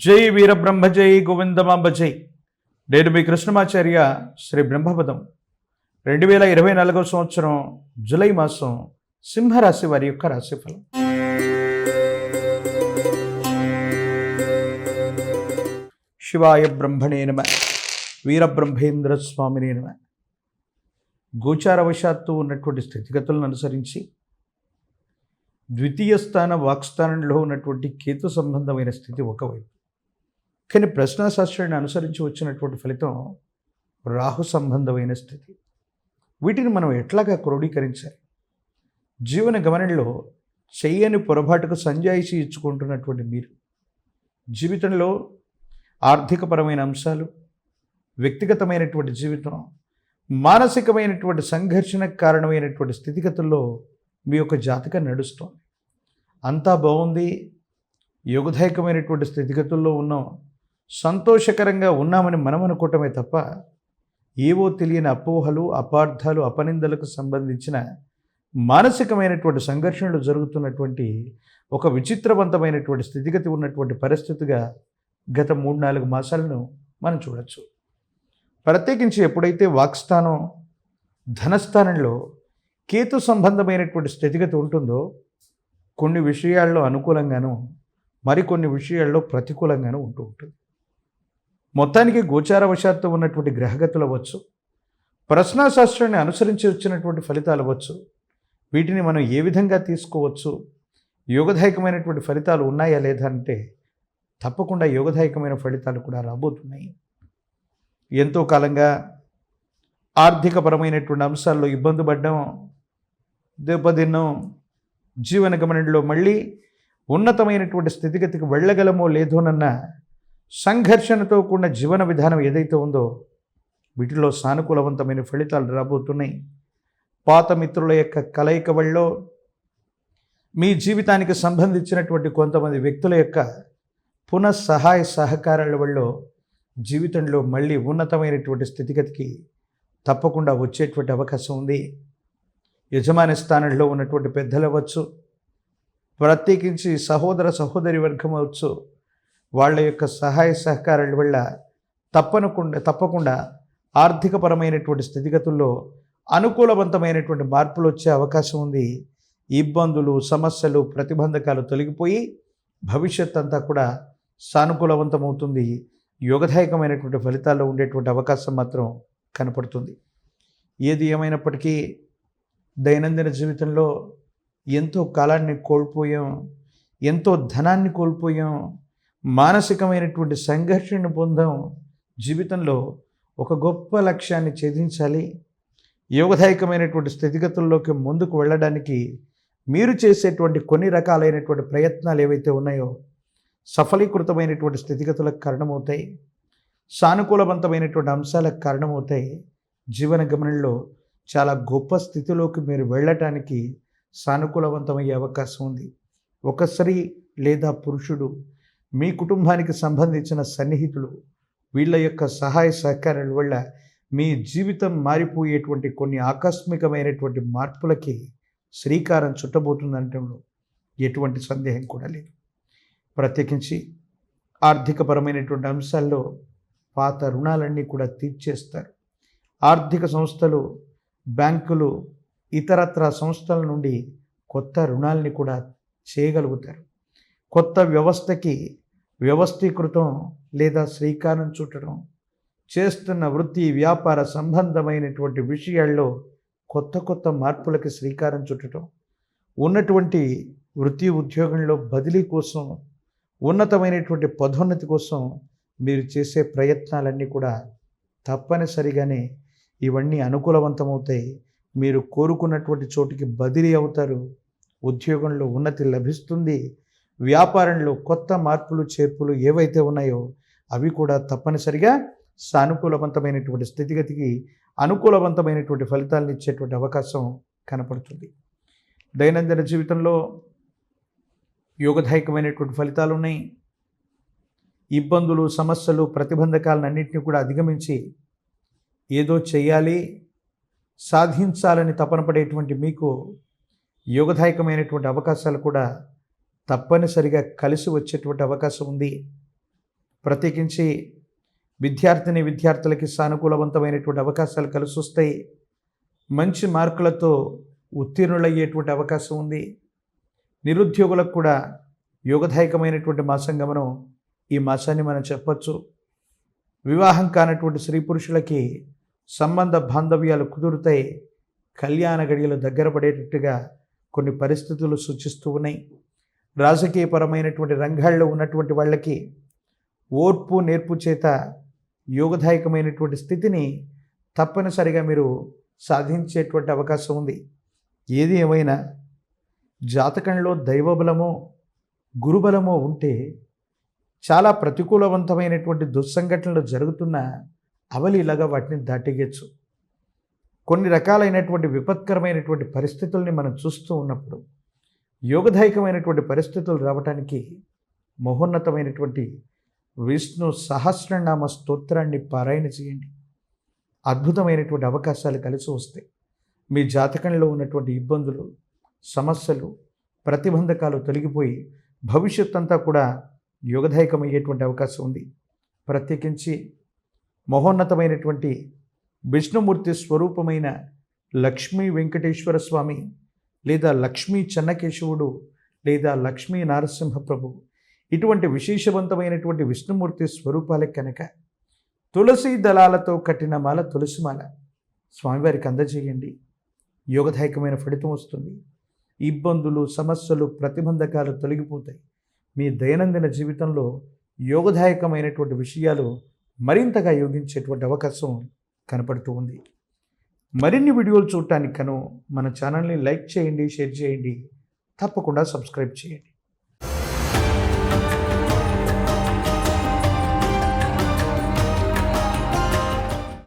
జై వీరబ్రహ్మ జై గోవిందమాంబ జై. నేను మీ కృష్ణమాచార్య. శ్రీ బ్రహ్మపదం 2024 సంవత్సరం జూలై మాసం సింహరాశి వారి యొక్క రాశిఫలం. శివాయ బ్రహ్మణే నమః. వీరబ్రహ్మేంద్ర స్వామినే నమః. గోచారవశాత్తు ఉన్నటువంటి స్థితిగతులను అనుసరించి ద్వితీయ స్థాన వాక్స్థానంలో ఉన్నటువంటి కేతు సంబంధమైన స్థితి ఒకవైపు, కానీ ప్రశ్నాశాస్త్రాన్ని అనుసరించి వచ్చినటువంటి ఫలితం రాహు సంబంధమైన స్థితి. వీటిని మనం ఎట్లాగా క్రోడీకరించాలి? జీవన గమనంలో చెయ్యని పొరపాటుకు సంజాయిషి ఇచ్చుకుంటున్నటువంటి మీరు జీవితంలో ఆర్థికపరమైన అంశాలు, వ్యక్తిగతమైనటువంటి జీవితం, మానసికమైనటువంటి సంఘర్షణకు కారణమైనటువంటి స్థితిగతుల్లో మీ యొక్క జాతకం నడుస్తోంది. అంతా బాగుంది, యోగదాయకమైనటువంటి స్థితిగతుల్లో ఉన్నాం, సంతోషకరంగా ఉన్నామని మనం అనుకోవటమే తప్ప ఏవో తెలియని అపోహలు, అపార్థాలు, అపనిందలకు సంబంధించిన మానసికమైనటువంటి సంఘర్షణలు జరుగుతున్నటువంటి ఒక విచిత్రవంతమైనటువంటి స్థితిగతి ఉన్నటువంటి పరిస్థితిగా గత 3-4 మాసాలను మనం చూడవచ్చు. ప్రత్యేకించి ఎప్పుడైతే వాక్స్థానం, ధనస్థానంలో కేతు సంబంధమైనటువంటి స్థితిగతి ఉంటుందో కొన్ని విషయాల్లో అనుకూలంగాను, మరికొన్ని విషయాల్లో ప్రతికూలంగాను ఉంటూ ఉంటుంది. మొత్తానికి గోచారవశాత్తు ఉన్నటువంటి గ్రహగతులు అవ్వచ్చు, ప్రశ్నాశాస్త్రాన్ని అనుసరించి వచ్చినటువంటి ఫలితాలు అవ్వచ్చు, వీటిని మనం ఏ విధంగా తీసుకోవచ్చు? యోగదాయకమైనటువంటి ఫలితాలు ఉన్నాయా లేదా అంటే తప్పకుండా యోగదాయకమైన ఫలితాలు కూడా రాబోతున్నాయి. ఎంతో కాలంగా ఆర్థికపరమైనటువంటి అంశాల్లో ఇబ్బంది పడ్డాం, దెబ్బతిన్నాం, జీవన గమనంలో మళ్ళీ ఉన్నతమైనటువంటి స్థితిగతికి వెళ్ళగలమో లేదోనన్న సంఘర్షణతో కూడిన జీవన విధానం ఏదైతే ఉందో వీటిలో సానుకూలవంతమైన ఫలితాలు రాబోతున్నాయి. పాత మిత్రుల యొక్క కలయిక వల్ల, మీ జీవితానికి సంబంధించినటువంటి కొంతమంది వ్యక్తుల యొక్క పునఃసహాయ సహకారాల వల్ల జీవితంలో మళ్ళీ ఉన్నతమైనటువంటి స్థితిగతికి తప్పకుండా వచ్చేటువంటి అవకాశం ఉంది. యజమాని స్థానంలో ఉన్నటువంటి పెద్దలు అవ్వచ్చు, ప్రత్యేకించి సహోదర సహోదరి వర్గం అవ్వచ్చు, వాళ్ళ యొక్క సహాయ సహకారాల వల్ల తప్పకుండా ఆర్థికపరమైనటువంటి స్థితిగతుల్లో అనుకూలవంతమైనటువంటి మార్పులు వచ్చే అవకాశం ఉంది. ఇబ్బందులు, సమస్యలు, ప్రతిబంధకాలు తొలగిపోయి భవిష్యత్ అంతా కూడా సానుకూలవంతమవుతుంది. యోగదాయకమైనటువంటి ఫలితాల్లో ఉండేటువంటి అవకాశం మాత్రం కనపడుతుంది. ఏది ఏమైనప్పటికీ దైనందిన జీవితంలో ఎంతో కాలాన్ని కోల్పోయాం, ఎంతో ధనాన్ని కోల్పోయాం, మానసికమైనటువంటి సంఘర్షణను పొందాం. జీవితంలో ఒక గొప్ప లక్ష్యాన్ని ఛేదించాలి, యోగదాయకమైనటువంటి స్థితిగతుల్లోకి ముందుకు వెళ్ళడానికి మీరు చేసేటువంటి కొన్ని రకాలైనటువంటి ప్రయత్నాలు ఏవైతే ఉన్నాయో సఫలీకృతమైనటువంటి స్థితిగతులకు కారణమవుతాయి, సానుకూలవంతమైనటువంటి అంశాలకు కారణమవుతాయి. జీవన గమనంలో చాలా గొప్ప స్థితిలోకి మీరు వెళ్ళటానికి సానుకూలవంతమయ్యే అవకాశం ఉంది. ఒక స్త్రీ లేదా పురుషుడు, మీ కుటుంబానికి సంబంధించిన సన్నిహితులు, వీళ్ళ యొక్క సహాయ సహకారాల వల్ల మీ జీవితం మారిపోయేటువంటి కొన్ని ఆకస్మికమైనటువంటి మార్పులకి శ్రీకారం చుట్టబోతుందనటంలో ఎటువంటి సందేహం కూడా లేదు. ప్రత్యేకించి ఆర్థికపరమైనటువంటి అంశాల్లో పాత రుణాలన్నీ కూడా తీర్చేస్తారు. ఆర్థిక సంస్థలు, బ్యాంకులు, ఇతరత్ర సంస్థల నుండి కొత్త రుణాలని కూడా చేయగలుగుతారు. కొత్త వ్యవస్థకి వ్యవస్థీకృతం లేదా శ్రీకారం చుట్టడం, చేస్తున్న వృత్తి వ్యాపార సంబంధమైనటువంటి విషయాల్లో కొత్త మార్పులకి శ్రీకారం చుట్టడం, ఉన్నటువంటి వృత్తి ఉద్యోగంలో బదిలీ కోసం, ఉన్నతమైనటువంటి పదోన్నతి కోసం మీరు చేసే ప్రయత్నాలన్నీ కూడా తప్పనిసరిగానే ఇవన్నీ అనుకూలవంతమవుతాయి. మీరు కోరుకున్నటువంటి చోటికి బదిలీ అవుతారు, ఉద్యోగంలో ఉన్నతి లభిస్తుంది, వ్యాపారంలో కొత్త మార్పులు చేర్పులు ఏవైతే ఉన్నాయో అవి కూడా తప్పనిసరిగా సానుకూలవంతమైనటువంటి స్థితిగతికి అనుకూలవంతమైనటువంటి ఫలితాలను ఇచ్చేటువంటి అవకాశం కనపడుతుంది. దైనందిన జీవితంలో యోగదాయకమైనటువంటి ఫలితాలు ఉన్నాయి. ఇబ్బందులు, సమస్యలు, ప్రతిబంధకాలన్నింటినీ కూడా అధిగమించి ఏదో చేయాలి, సాధించాలని తపన పడేటువంటి మీకు యోగదాయకమైనటువంటి అవకాశాలు కూడా తప్పనిసరిగా కలిసి వచ్చేటువంటి అవకాశం ఉంది. ప్రత్యేకించి విద్యార్థులకి సానుకూలవంతమైనటువంటి అవకాశాలు కలిసి వస్తాయి. మంచి మార్కులతో ఉత్తీర్ణులయ్యేటువంటి అవకాశం ఉంది. నిరుద్యోగులకు కూడా యోగదాయకమైనటువంటి మాసంగా మనం ఈ మాసాన్ని మనం చెప్పచ్చు. వివాహం కానటువంటి స్త్రీ పురుషులకి సంబంధ బాంధవ్యాలు కుదురుతాయి. కళ్యాణ గడియలు దగ్గర పడేటట్టుగా కొన్ని పరిస్థితులు సూచిస్తూ ఉన్నాయి. రాజకీయపరమైనటువంటి రంగాల్లో ఉన్నటువంటి వాళ్ళకి ఓర్పు నేర్పు చేత యోగదాయకమైనటువంటి స్థితిని తప్పనిసరిగా మీరు సాధించేటువంటి అవకాశం ఉంది. ఏది ఏమైనా జాతకంలో దైవబలమో గురుబలమో ఉంటే చాలా ప్రతికూలవంతమైనటువంటి దుస్సంఘటనలు జరుగుతున్న అవలీలగా వాటిని దాటేయచ్చు. కొన్ని రకాలైనటువంటి విపత్కరమైనటువంటి పరిస్థితుల్ని మనం చూస్తూ ఉన్నప్పుడు యోగదాయకమైనటువంటి పరిస్థితులు రావడానికి మహోన్నతమైనటువంటి విష్ణు సహస్రనామ స్తోత్రాన్ని పారాయణ చేయండి. అద్భుతమైనటువంటి అవకాశాలు కలిసి వస్తాయి. మీ జాతకంలో ఉన్నటువంటి ఇబ్బందులు, సమస్యలు, ప్రతిబంధకాలు తొలగిపోయి భవిష్యత్ అంతా కూడా యోగదాయకమయ్యేటువంటి అవకాశం ఉంది. ప్రత్యేకించి మహోన్నతమైనటువంటి విష్ణుమూర్తి స్వరూపమైన లక్ష్మీ వెంకటేశ్వర స్వామి లేదా లక్ష్మీ చెన్నకేశవుడు లేదా లక్ష్మీ నారసింహ ప్రభు ఇటువంటి విశేషవంతమైనటువంటి విష్ణుమూర్తి స్వరూపాలకు కనుక తులసి దళాలతో కట్టిన మాల తులసిమాల స్వామివారికి అందజేయండి. యోగదాయకమైన ఫలితం వస్తుంది. ఇబ్బందులు, సమస్యలు, ప్రతిబంధకాలు తొలగిపోతాయి. మీ దైనందిన జీవితంలో యోగదాయకమైనటువంటి విషయాలు మరింతగా యోగించేటువంటి అవకాశం కనపడుతూ ఉంది. మరిన్ని వీడియోలు చూడటానికి మన ఛానల్ని లైక్ చేయండి, షేర్ చేయండి, తప్పకుండా సబ్స్క్రైబ్ చేయండి.